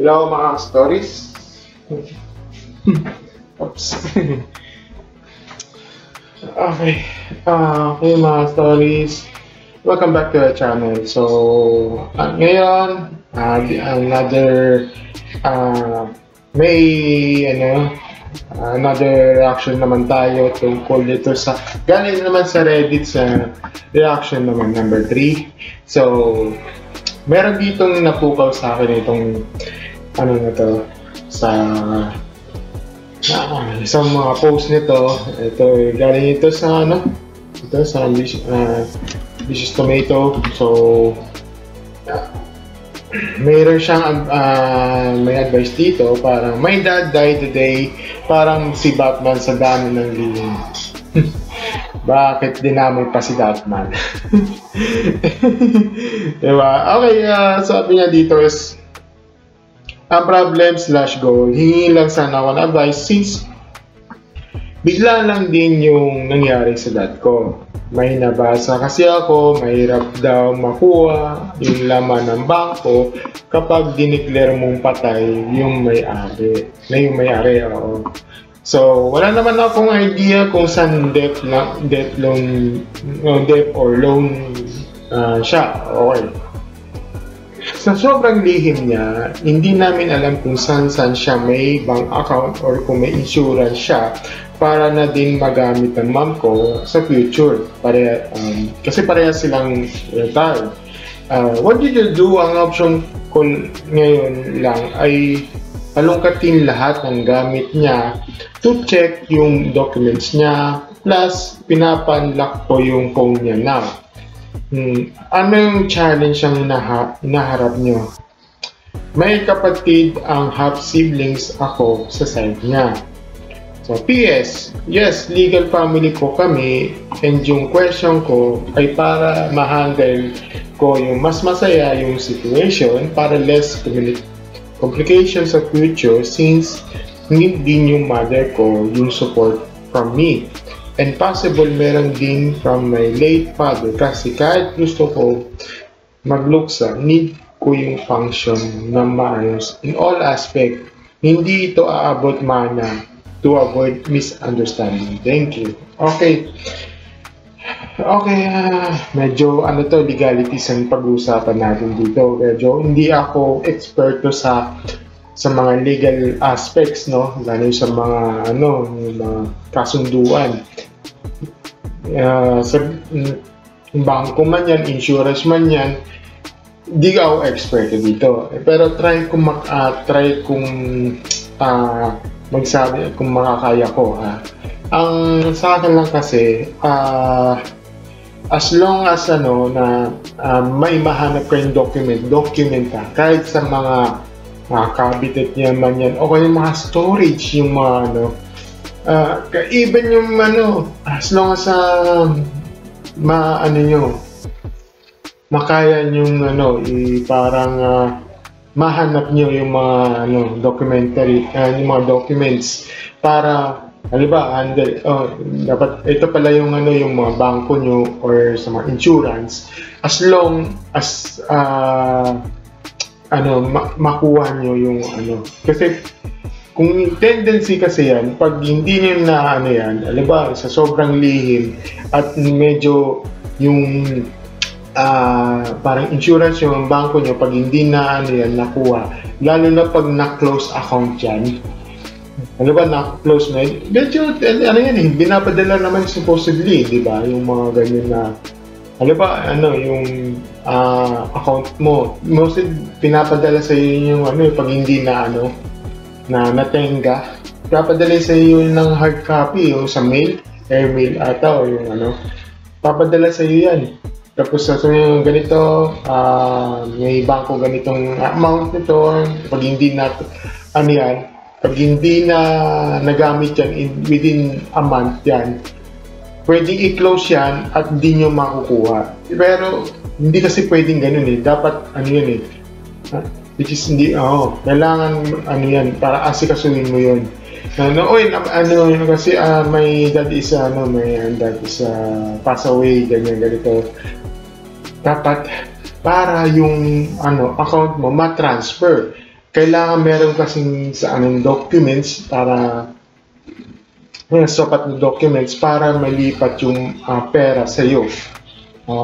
Hello mga stories. Oops. Okay. Okay mga stories. Welcome back to our channel. So, ngayon, another may another reaction naman tayo tungkol dito sa galing naman sa Reddit sa reaction naman number 3. So, meron ditong napukaw sa akin itong sa isang mga post nito. Ito galing ito sa ito sa Vicious Tomato. So mayroon siyang may advice dito, parang my dad died today, parang si Batman sa dami ng lihim. Bakit dinamay pa si Batman? Diba? Okay, sabi niya dito is ang problem / goal. Hingi lang sana ako ng advice since bigla lang din yung nangyari sa dad ko. May nabasa kasi ako, mahirap daw makuha yung laman ng bangko kapag dineclare mong patay yung may-ari. So, wala naman akong idea kung saan debt or loan siya. Okay. Sa sobrang lihim niya, hindi namin alam kung saan siya may bank account or kung may insurance siya para na din magamit ng mom ko sa future. Kasi pareha silang retired. What did you do? Ang option ko ngayon lang ay palungkatin lahat ng gamit niya to check yung documents niya, plus pinapanlock ko yung phone niya now. Ano yung challenge ang inaharap nyo? May kapatid ang half siblings ako sa side niya. So PS, yes, legal family ko kami, and yung question ko ay para ma-handle ko yung mas masaya yung situation para less complications sa future since need din yung mother ko yung support from me. And possible meron din from my late father kasi kahit gusto ko magluksa, need ko yung function na maayos in all aspect. Hindi ito aabot mana to avoid misunderstanding. Thank you. Okay. Okay, medyo legalities ang pag-uusapan natin dito. Medyo hindi ako eksperto sa mga legal aspects, no? Lalo sa mga yung mga kasunduan. Sa bangko man yan, insurance man yan, di ako expert dito. Pero try kong magsabi kung makakaya ko. Ang sa akin lang kasi, as long as may mahanap kayong document kahit sa mga cabinet niya man yan, o kaya mga storage, yung mga even yung as long as makaya yung parang mahanap niyo yung mga yung mga documents para dapat ito pala yung yung mga bangko nyo or sa mga insurance, as long as makuha nyo yung kasi kung tendency kasi yan, pag hindi nyo na sa sobrang lihim at medyo yung parang insurance yung bangko nyo, pag hindi na nakuha, lalo na pag na-close account yan, na-close na, medyo binapadala naman supposedly, di ba, yung mga ganyan na yung account mo, mostly pinapadala sa iyo yung pag hindi na natenga, papadala sa iyo ng hard copy yung sa mail, airmail ata, o yung papadala sa iyo yan. Tapos sasabihin yung ganito, may bangko ganitong amount nito, pag hindi na pag hindi na nagamit yan within a month yan, pwedeng i-close yan at hindi nyo makukuha. Pero hindi kasi pwedeng ganun dapat which is hindi, kailangan para asikasuhin mo yun. Kasi my dad is pass away, ganito. Dapat para yung account mo ma-transfer. kailangan meron kasing sa anong documents para sapat na documents para malipat yung pera sa iyo.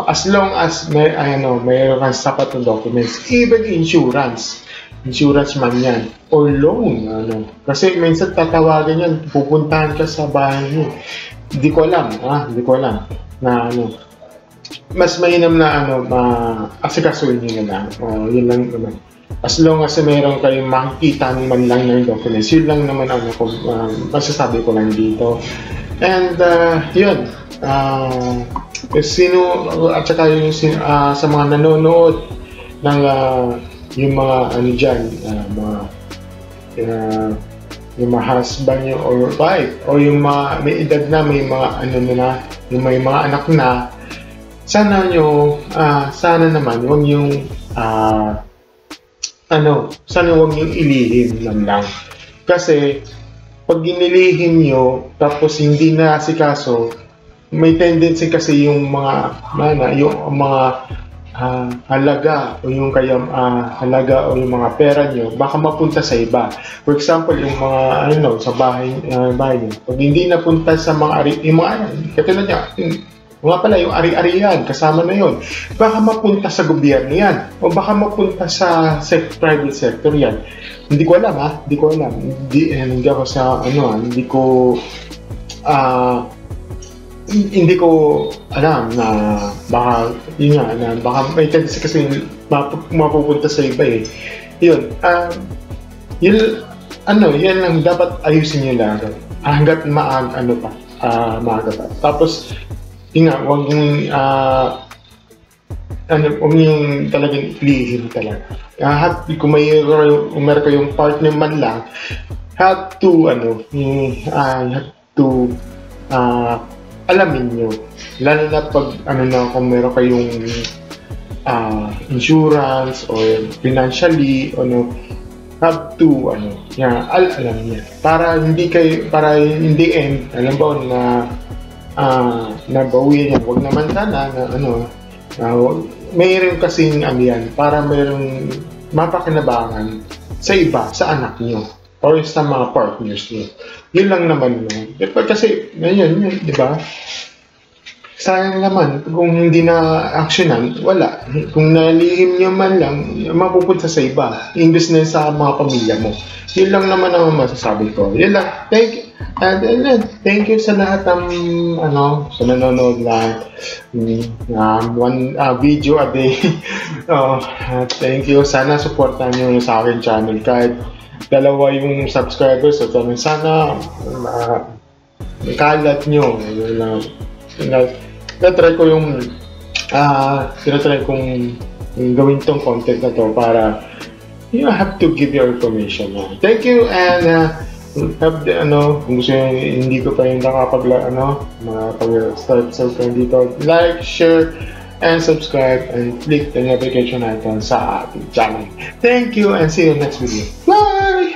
As long as mayroon kang sapat na documents, even insurance man yan, or loan, kasi minsan tatawagan yan, pupuntahan ka sa bahay mo. Hindi ko alam na mas mainam na asikasuhin nyo na lang. Yun lang naman. As long as mayroon kayong makikita man lang ng documents, yun lang naman masasabi ko lang dito. And yun, sino at saka yung sa mga nanonood ng yung mga dyan, yung mga husband nyo or wife, o yung mga may edad na, may mga yung may mga anak na, sana naman huwag yung sana huwag yung ilihim lang. Kasi pag inilihim nyo tapos hindi na asikaso, may tendency kasi yung mga halaga o yung halaga o yung mga pera nyo baka mapunta sa iba. For example, yung mga sa bahay nyo, pag hindi napunta sa mga katulad niya, yung ari-arian, kasama na yon, baka mapunta sa gobyerno yan o baka mapunta sa private sector yan. Hindi ko alam. Hindi ako sa hindi ko alam na baka baka may tendency kasi mapupunta sa iba eh. Yun lang dapat ayusin nyo lang hanggat maaga pa. Tapos huwag yung talagang lihim talaga. Kung meron kayong partner man lang, have to alamin nyo, lalo na pag kung meron kayong insurance or financially, have to alam niya para in the end, alam ba na nabawi niya. Huwag naman sana mayroon kasing yan para mayroong mapakinabangan sa iba, sa anak niyo or sa mga partners niyo. Yun lang naman. Kasi yun, di ba? Sayang naman kung hindi na actionan, wala. Kung nalihim niyo man lang, mapupunta sa iba, imbes na sa mga pamilya mo. Yun lang naman ang masasabi ko. Yun lang. Thank you sa lahat ng sa nanonood na one video a day. Thank you. Sana supportan niyo sa akin channel. Kahit dalawa yung subscribers, so sana kalat nyo. Tinatry kong gawin tong content na to para you have to give your information. Thank you, and kung gusto nyo, hindi ko pa yung start dito, like, share, and subscribe, and click the notification icon sa ating channel. Thank you, and see you next video. Bye!